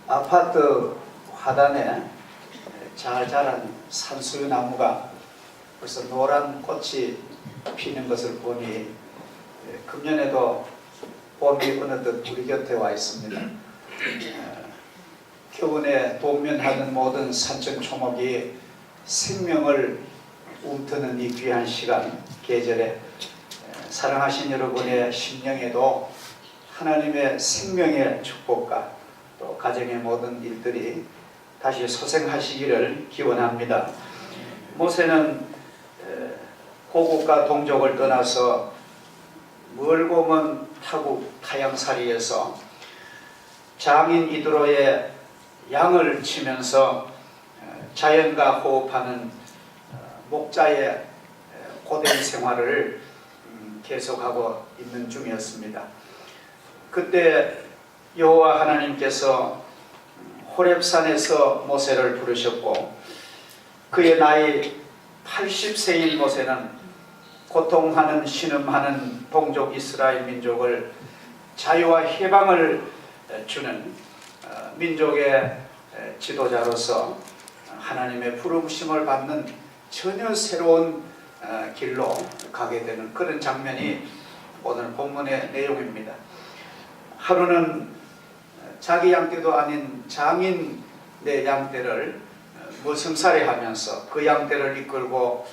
아파트 화단에 잘 자란 산수유 나무가 벌써 노란 꽃이 피는 것을 보니 금년에도 봄이 어느덧 우리 곁에 와 있습니다. 교훈에 동면하는 모든 산천 초목이 생명을 움트는 이 귀한 시간 계절에 사랑하신 여러분의 심령에도 하나님의 생명의 축복과 또 가정의 모든 일들이 다시 소생하시기를 기원합니다. 모세는 고국과 동족을 떠나서 멀고 먼 타국 타향살이에서 장인 이드로의 양을 치면서 자연과 호흡하는 목자의 고된 생활을 계속하고 있는 중이었습니다. 그때 여호와 하나님께서 호렙산에서 모세를 부르셨고 그의 나이 80세인 모세는 고통하는 신음하는 동족 이스라엘 민족을 자유와 해방을 주는 민족의 지도자로서 하나님의 부르심을 받는 전혀 새로운 길로 가게 되는 그런 장면이 오늘 본문의 내용입니다. 하루는 자기 양떼도 아닌 장인 내 양떼를 머슴살이 하면서 그 양떼를 이끌고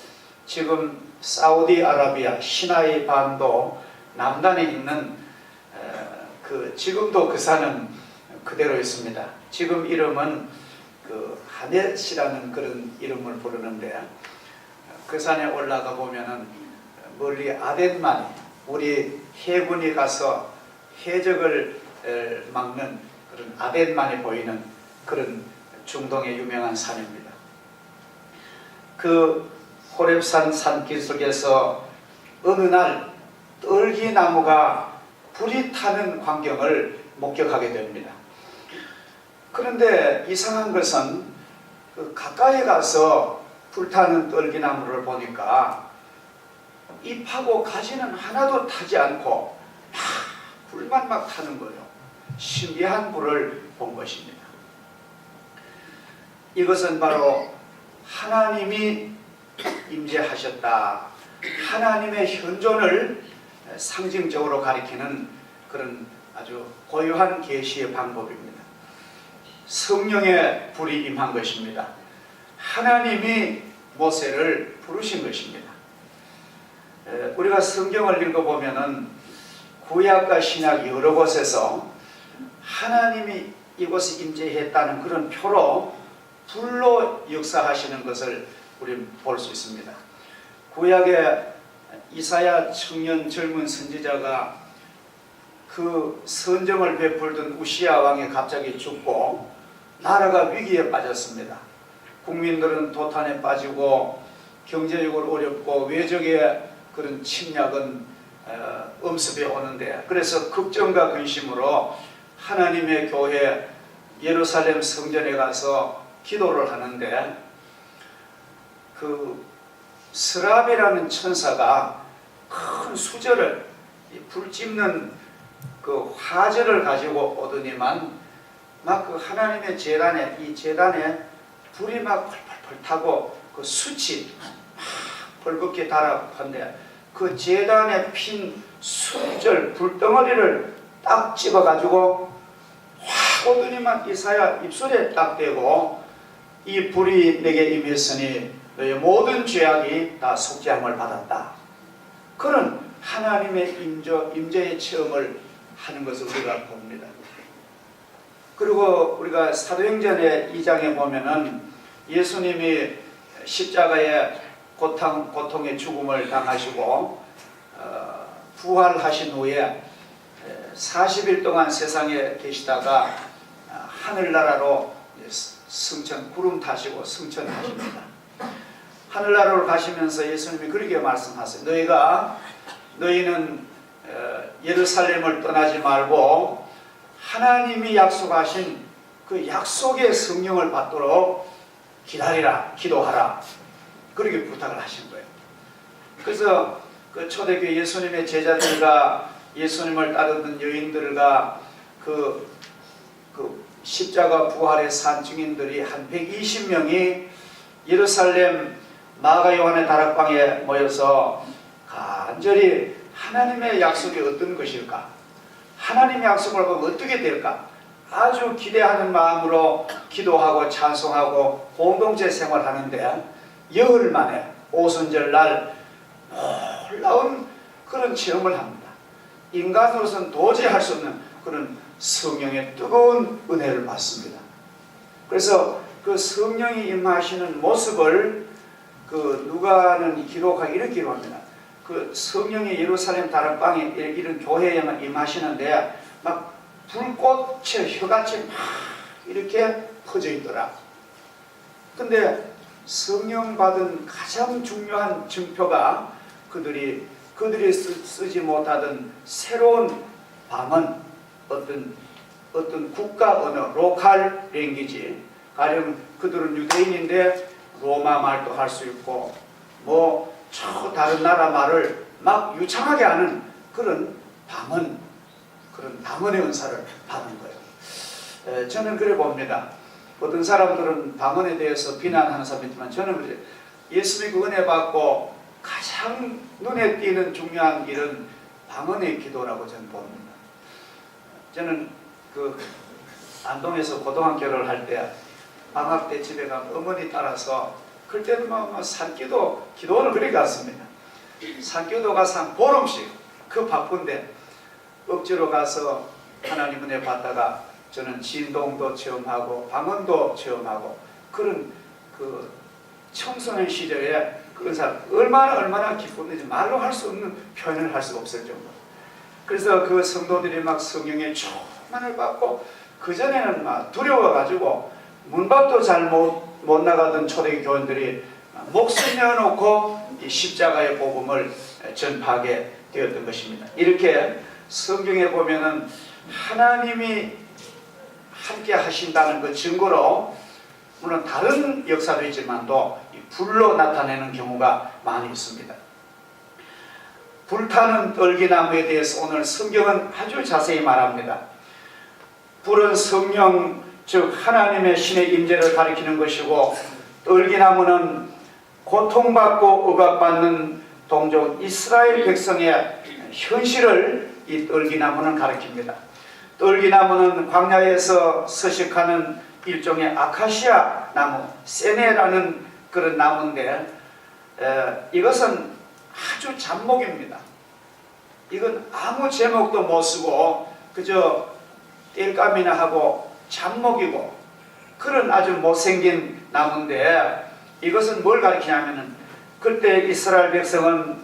지금 사우디아라비아 시나이 반도 남단에 있는 지금도 그 산은 그대로 있습니다. 지금 이름은 하넷이라는 그런 이름을 부르는데 그 산에 올라가 보면은 멀리 아덴만이 우리 해군이 가서 해적을 막는 그런 아덴만이 보이는 그런 중동의 유명한 산입니다. 그 호렙산 산길 속에서 어느 날 떨기나무가 불이 타는 광경을 목격하게 됩니다. 그런데 이상한 것은 가까이 가서 불타는 떨기나무를 보니까 잎하고 가지는 하나도 타지 않고 불만 막 타는 거예요. 신비한 불을 본 것입니다. 이것은 바로 하나님이 임재하셨다. 하나님의 현존을 상징적으로 가리키는 그런 아주 고유한 계시의 방법입니다. 성령의 불이 임한 것입니다. 하나님이 모세를 부르신 것입니다. 우리가 성경을 읽어보면은 구약과 신약 여러 곳에서 하나님이 이곳에 임재했다는 그런 표로 불로 역사하시는 것을 우리는 볼 수 있습니다. 구약의 이사야 청년 젊은 선지자가 그 선정을 베풀던 우시야 왕이 갑자기 죽고 나라가 위기에 빠졌습니다. 국민들은 도탄에 빠지고 경제적으로 어렵고 외적의 그런 침략은 엄습해 오는데 그래서 걱정과 근심으로 하나님의 교회 예루살렘 성전에 가서 기도를 하는데 그 스랍이라는 천사가 큰 수저를 불 찝는 그 화제를 가지고 오더니만 막 그 하나님의 제단에 이 제단에 불이 막 펄펄펄 타고 그 숯이 막 벌겋게 달아온데 그 제단에 핀 숯절 불덩어리를 딱 집어가지고 확 오더니만 이사야 입술에 딱 대고 이 불이 내게 임했으니 너의 모든 죄악이 다 속죄함을 받았다. 그런 하나님의 임재의 체험을 하는 것을 우리가 봅니다. 그리고 우리가 사도행전의 2장에 보면은 예수님이 십자가에 고통의 죽음을 당하시고 부활하신 후에 40일 동안 세상에 계시다가 하늘나라로 승천 구름 타시고 승천하십니다. 하늘나라로 가시면서 예수님이 그렇게 말씀하세요. 너희는 예루살렘을 떠나지 말고 하나님이 약속하신 그 약속의 성령을 받도록 기다리라, 기도하라. 그렇게 부탁을 하신 거예요. 그래서 그 초대교회 예수님의 제자들과 예수님을 따르던 여인들과 그 십자가 부활의 산증인들이 한 120명이 예루살렘 마가 요한의 다락방에 모여서 간절히 하나님의 약속이 어떤 것일까? 하나님의 약속을 보면 어떻게 될까? 아주 기대하는 마음으로 기도하고 찬송하고 공동체 생활하는데 열흘 만에 오순절날 놀라운 그런 체험을 합니다. 인간으로서는 도저히 할 수 없는 그런 성령의 뜨거운 은혜를 받습니다. 그래서 그 성령이 임하시는 모습을 그 누가는 기록하기 이렇게 기록합니다. 그 성령이 예루살렘 다락방에 이런 교회에만 임하시는데 막 불꽃의 혀같이 막 이렇게 퍼져 있더라. 근데 성령 받은 가장 중요한 증표가 그들이 쓰지 못하던 새로운 방언, 어떤 국가 언어, 로컬 랭귀지, 가령 그들은 유대인인데 로마 말도 할 수 있고 저 다른 나라 말을 막 유창하게 하는 그런 방언의 은사를 받은 거예요. 저는 그래 봅니다. 어떤 사람들은 방언에 대해서 비난하는 사람이 있지만 저는 그래요. 예수 믿고 은혜 받고 가장 눈에 띄는 중요한 일은 방언의 기도라고 저는 봅니다. 저는 그 안동에서 고등학교를 할 때 방학 때 집에 가면 어머니 따라서 그때는 산기도 기도원을 그렇게 갔습니다. 산기도 가서 한 보름씩 그 바쁜데 억지로 가서 하나님 은혜 받다가 저는 진동도 체험하고 방언도 체험하고 그런 그 청소년 시절에 그런 사람 얼마나 기뻤는지 말로 할 수 없는 표현을 할 수가 없을 정도. 그래서 그 성도들이 막 성령의 충만을 받고 그전에는 막 두려워가지고 문밖도 잘 못 나가던 초대교회 교인들이 목숨 내어놓고 이 십자가의 복음을 전파하게 되었던 것입니다. 이렇게 성경에 보면은 하나님이 함께 하신다는 그 증거로 물론 다른 역사도 있지만도 불로 나타내는 경우가 많이 있습니다. 불타는 떨기나무에 대해서 오늘 성경은 아주 자세히 말합니다. 불은 성령 즉 하나님의 신의 임재를 가리키는 것이고 떨기나무는 고통받고 억압받는 동족 이스라엘 백성의 현실을 이 떨기나무는 가리킵니다. 떨기나무는 광야에서 서식하는 일종의 아카시아 나무, 세네라는 그런 나무인데 이것은 아주 잡목입니다. 이건 아무 제목도 못 쓰고 그저 땔감이나 하고 잡목이고 그런 아주 못생긴 나무인데 이것은 뭘 가리키냐면은 그때 이스라엘 백성은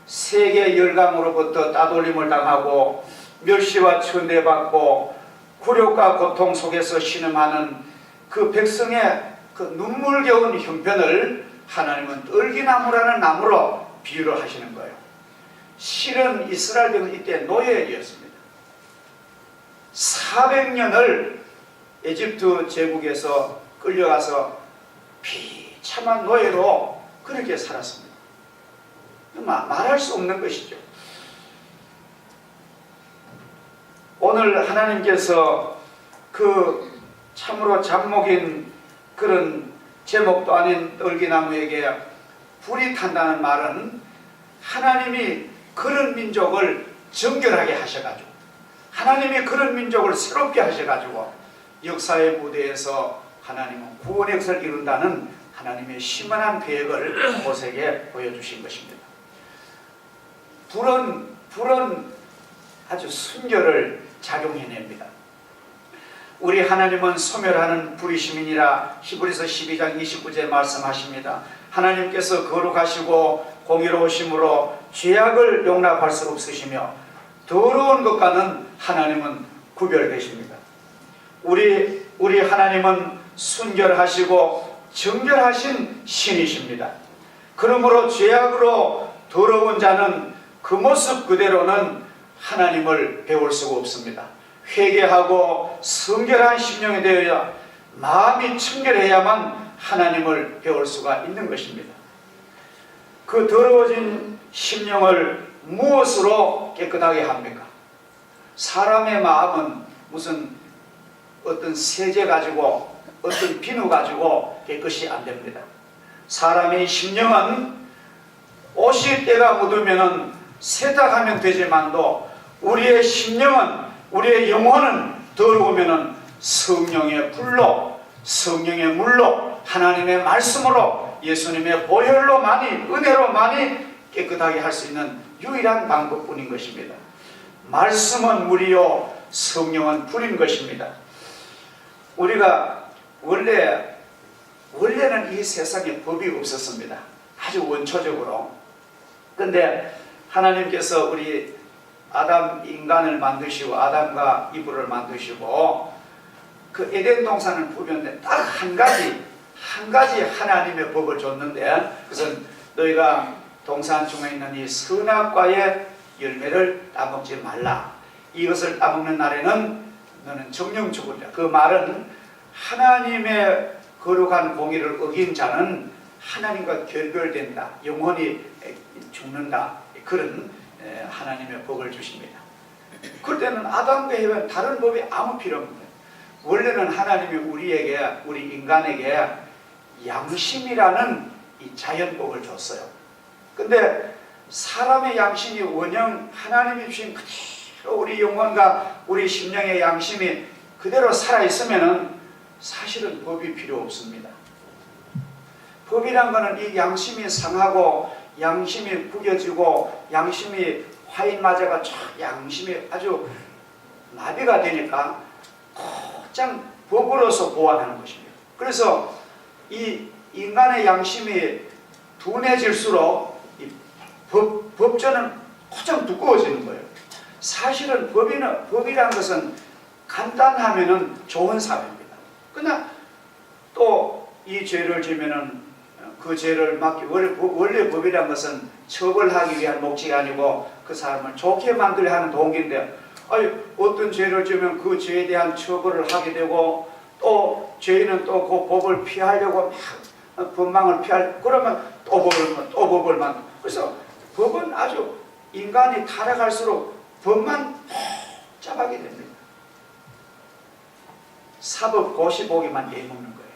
세계 열강으로부터 따돌림을 당하고 멸시와 천대받고 굴욕과 고통 속에서 신음하는 그 백성의 그 눈물겨운 형편을 하나님은 떨기나무라는 나무로 비유를 하시는 거예요. 실은 이스라엘 백성은 이때 노예였습니다. 400년을 에집트 제국에서 끌려가서 비참한 노예로 그렇게 살았습니다. 말할 수 없는 것이죠. 오늘 하나님께서 그 참으로 잡목인 그런 제목도 아닌 떨기나무에게 불이 탄다는 말은 하나님이 그런 민족을 정결하게 하셔가지고 하나님이 그런 민족을 새롭게 하셔가지고 역사의 무대에서 하나님은 구원의 역사를 이룬다는 하나님의 심한한 계획을 모세에게 보여주신 것입니다. 불은 아주 순결을 작용해냅니다. 우리 하나님은 소멸하는 불이심이니라 히브리서 12장 29절에 말씀하십니다. 하나님께서 거룩하시고 공의로우심으로 죄악을 용납할 수 없으시며 더러운 것과는 하나님은 구별되십니다. 우리 하나님은 순결하시고 정결하신 신이십니다. 그러므로 죄악으로 더러운 자는 그 모습 그대로는 하나님을 배울 수가 없습니다. 회개하고 성결한 심령이 되어야 마음이 청결해야만 하나님을 배울 수가 있는 것입니다. 그 더러워진 심령을 무엇으로 깨끗하게 합니까? 사람의 마음은 무슨 어떤 세제 가지고 어떤 비누 가지고 깨끗이 안 됩니다. 사람의 심령은 옷이 때가 묻으면 세탁하면 되지만도 우리의 심령은, 우리의 영혼은 더러우면 성령의 불로, 성령의 물로, 하나님의 말씀으로, 예수님의 보혈로만이, 은혜로만이 깨끗하게 할 수 있는 유일한 방법뿐인 것입니다. 말씀은 물이요 성령은 불인 것입니다. 우리가 원래는 이 세상에 법이 없었습니다. 아주 원초적으로. 근데 하나님께서 우리 아담 인간을 만드시고 아담과 이브를 만드시고 그 에덴 동산을 보면 딱 한 가지 하나님의 법을 줬는데, 그것은 너희가 동산 중에 있는 이 선악과의 열매를 따먹지 말라. 이것을 따먹는 날에는 너는 정령 죽으리라. 그 말은 하나님의 거룩한 공의를 어긴 자는 하나님과 결별된다, 영원히 죽는다, 그런 하나님의 법을 주십니다. 그럴 때는 아담과 에바는 다른 법이 아무 필요 없습니다. 원래는 하나님이 우리 인간에게 양심이라는 이 자연법을 줬어요. 근데 사람의 양심이 원형 하나님이 주신 그대로 우리 영혼과 우리 심령의 양심이 그대로 살아있으면 사실은 법이 필요 없습니다. 법이란 거는 이 양심이 상하고 양심이 구겨지고 양심이 화인 맞아가 양심이 아주 마비가 되니까 곧장 법으로서 보완하는 것입니다. 그래서 이 인간의 양심이 둔해질수록 이 법전은 곧장 두꺼워지는 거예요. 사실은 법이란 것은 간단하면은 좋은 사회입니다. 그러나 또 이 죄를 지면은 그 죄를 막기, 원래 법이란 것은 처벌하기 위한 목적이 아니고 그 사람을 좋게 만들려 하는 동기인데, 어떤 죄를 지으면 그 죄에 대한 처벌을 하게 되고, 또 죄인은 또 그 법을 피하려고 막 법망을 그러면 또 법을 만들고. 그래서 법은 아주 인간이 타락할수록 법만 복잡하게 됩니다. 사법 고시보기만 내먹는 거예요.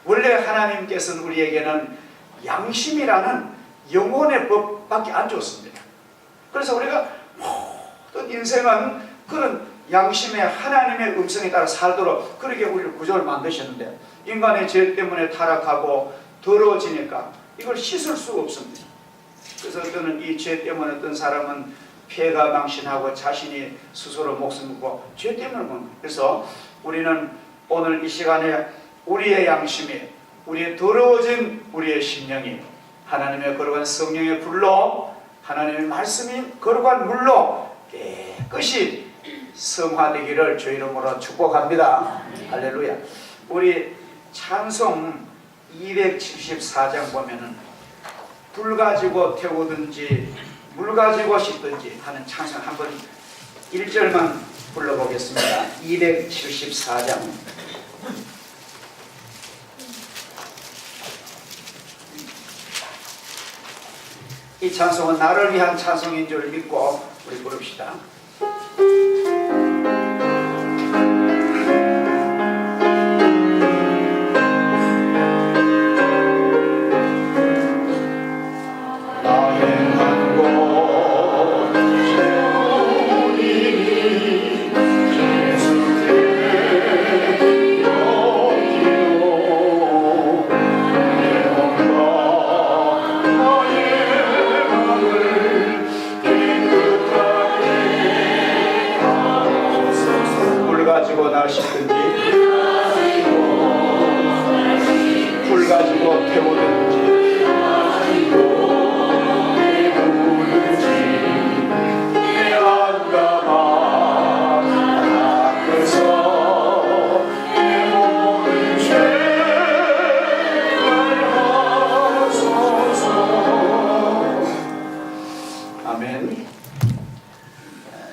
원래 하나님께서는 우리에게는 양심이라는 영혼의 법밖에 안 줬습니다. 그래서 우리가 모든 인생은 그런 양심의 하나님의 음성에 따라 살도록 그렇게 우리를 구조를 만드셨는데, 인간의 죄 때문에 타락하고 더러워지니까 이걸 씻을 수 없습니다. 그래서 어떤 이 죄 때문에 어떤 사람은 폐가 망신하고 자신이 스스로 목숨 끊고 죄 때문에 그런 거예요. 그래서 우리는 오늘 이 시간에 우리의 양심이, 우리의 더러워진 우리의 심령이 하나님의 거룩한 성령의 불로, 하나님의 말씀인 거룩한 물로 깨끗이 성화되기를 주 이름으로 축복합니다. 할렐루야. 우리 찬송 274장 보면은 불 가지고 태우든지 물 가지고 씻든지 하는 찬송 한번 1절만 불러보겠습니다. 274장. 이 찬송은 나를 위한 찬송인 줄 믿고 우리 부릅시다.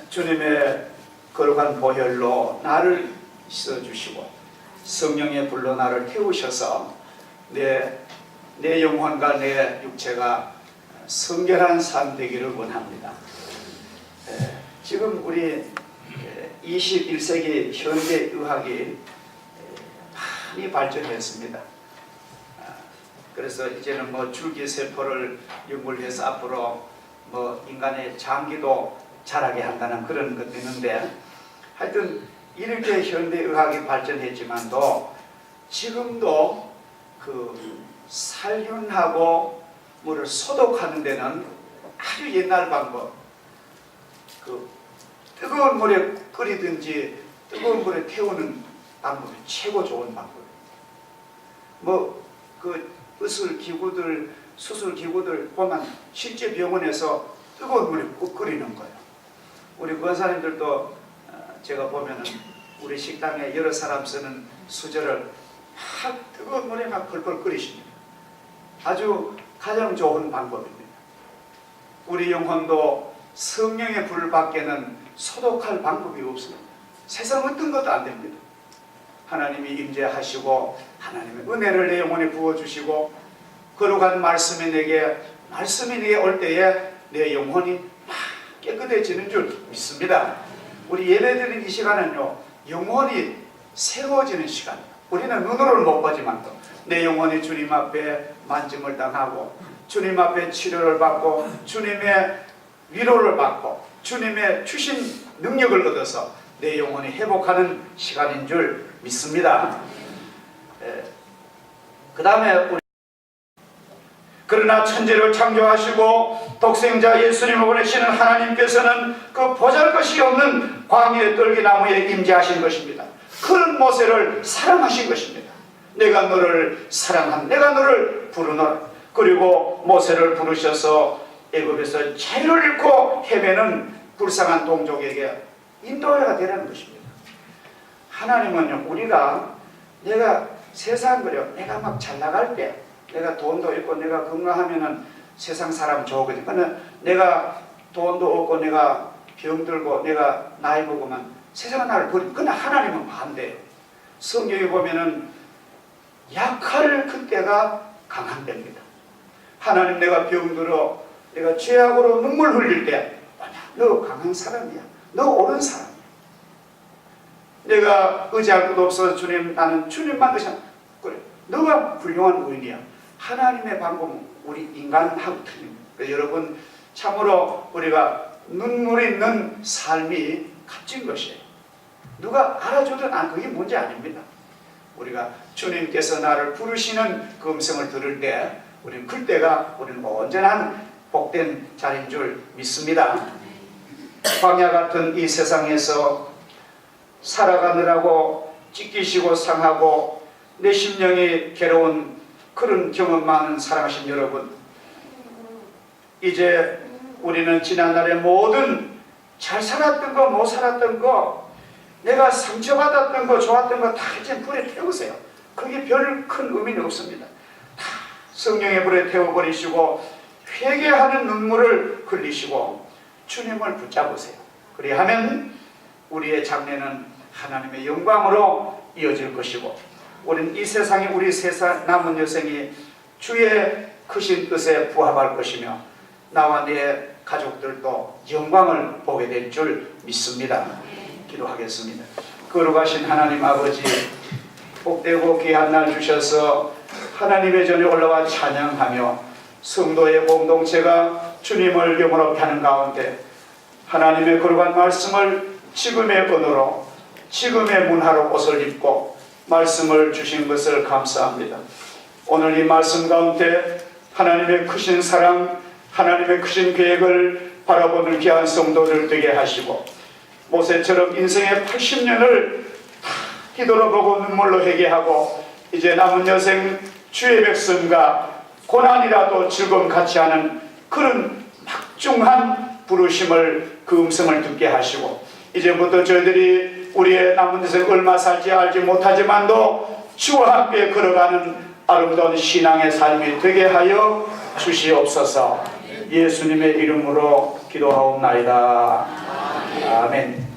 주님의 거룩한 보혈로 나를 씻어주시고 성령의 불로 나를 태우셔서 내 영혼과 내 육체가 성결한 삶 되기를 원합니다. 지금 우리 21세기 현대의학이 많이 발전했습니다. 그래서 이제는 뭐 줄기세포를 연구를 해서 앞으로 뭐 인간의 장기도 자라게 한다는 그런 것도 있는데, 하여튼 이렇게 현대의학이 발전했지만도 지금도 그 살균하고 물을 소독하는 데는 아주 옛날 방법, 그 뜨거운 물에 끓이든지 뜨거운 물에 태우는 방법이 최고 좋은 방법입니다. 뭐 그 의술 기구들, 수술 기구들 보면 실제 병원에서 뜨거운 물에 꼭 끓이는 거예요. 우리 권사님들도 제가 보면은 우리 식당에 여러 사람 쓰는 수저를 막 뜨거운 물에 막 펄펄 끓이십니다. 아주 가장 좋은 방법입니다. 우리 영혼도 성령의 불 밖에는 소독할 방법이 없습니다. 세상 어떤 것도 안 됩니다. 하나님이 임재하시고 하나님의 은혜를 내 영혼에 부어주시고 거룩한 말씀이 내게 올 때에 내 영혼이 막 깨끗해지는 줄 믿습니다. 우리 예배드리는 이 시간은요, 영혼이 새로워지는 시간이에요. 우리는 눈으로는 못 보지만 내 영혼이 주님 앞에 만짐을 당하고 주님 앞에 치료를 받고 주님의 위로를 받고 주님의 주신 능력을 얻어서 내 영혼이 회복하는 시간인 줄 믿습니다. 그 다음에 그러나 천지를 창조하시고 독생자 예수님을 보내시는 하나님께서는 그 보잘것이 없는 광야의 떨기나무에 임재하신 것입니다. 그런 모세를 사랑하신 것입니다. 내가 너를 사랑한, 내가 너를 부르노라. 그리고 모세를 부르셔서 애굽에서 자유를 잃고 헤매는 불쌍한 동족에게 인도자가 되라는 것입니다. 하나님은요, 우리가 내가 세상 그려 내가 막 잘 나갈 때, 내가 돈도 있고 내가 건강하면은 세상 사람 좋거든. 그러나 내가 돈도 없고 내가 병들고 내가 나이 먹으면 세상은 나를 버리고, 그러나 하나님은 반대예요. 성경에 보면은 약할 그때가 강한 때입니다. 하나님, 내가 병들어 내가 죄악으로 눈물 흘릴 때, 너 강한 사람이야, 너 옳은 사람이야. 내가 의지할 것도 없어 주님, 나는 주님만 의지하. 그래, 너가 훌륭한 의인이야. 하나님의 방법은 우리 인간하고 틀립니다. 여러분, 참으로 우리가 눈물 있는 삶이 값진 것이에요. 누가 알아주든 그게 문제 아닙니다. 우리가 주님께서 나를 부르시는 그 음성을 들을 때 우리는 그때가 우리는 온전한 복된 자리인 줄 믿습니다. 광야 같은 이 세상에서 살아가느라고 찢기시고 상하고 내 심령이 괴로운 그런 경험 많은 사랑하신 여러분, 이제 우리는 지난날의 모든 잘 살았던 거, 못 살았던 거, 내가 상처받았던 거, 좋았던 거 다 이제 불에 태우세요. 그게 별 큰 의미는 없습니다. 다 성령의 불에 태워버리시고 회개하는 눈물을 흘리시고 주님을 붙잡으세요. 그리하면 우리의 장래는 하나님의 영광으로 이어질 것이고, 우리는 이 세상에 우리 세상 남은 여생이 주의 크신 뜻에 부합할 것이며 나와 내 가족들도 영광을 보게 될 줄 믿습니다. 기도하겠습니다. 거룩하신 하나님 아버지, 복되고 귀한 날 주셔서 하나님의 전에 올라와 찬양하며 성도의 공동체가 주님을 영원롭게 하는 가운데 하나님의 거룩한 말씀을 지금의 언어로, 지금의 문화로 옷을 입고 말씀을 주신 것을 감사합니다. 오늘 이 말씀 가운데 하나님의 크신 사랑, 하나님의 크신 계획을 바라보는 귀한 성도들 되게 하시고, 모세처럼 인생의 80년을 다 기도로 보고 눈물로 회개하고 이제 남은 여생 주의 백성과 고난이라도 즐거움 같이 하는 그런 막중한 부르심을, 그 음성을 듣게 하시고, 이제부터 저희들이 우리의 남은 여생 얼마 살지 알지 못하지만도 주와 함께 걸어가는 아름다운 신앙의 삶이 되게 하여 주시옵소서. 예수님의 이름으로 기도하옵나이다. 아멘.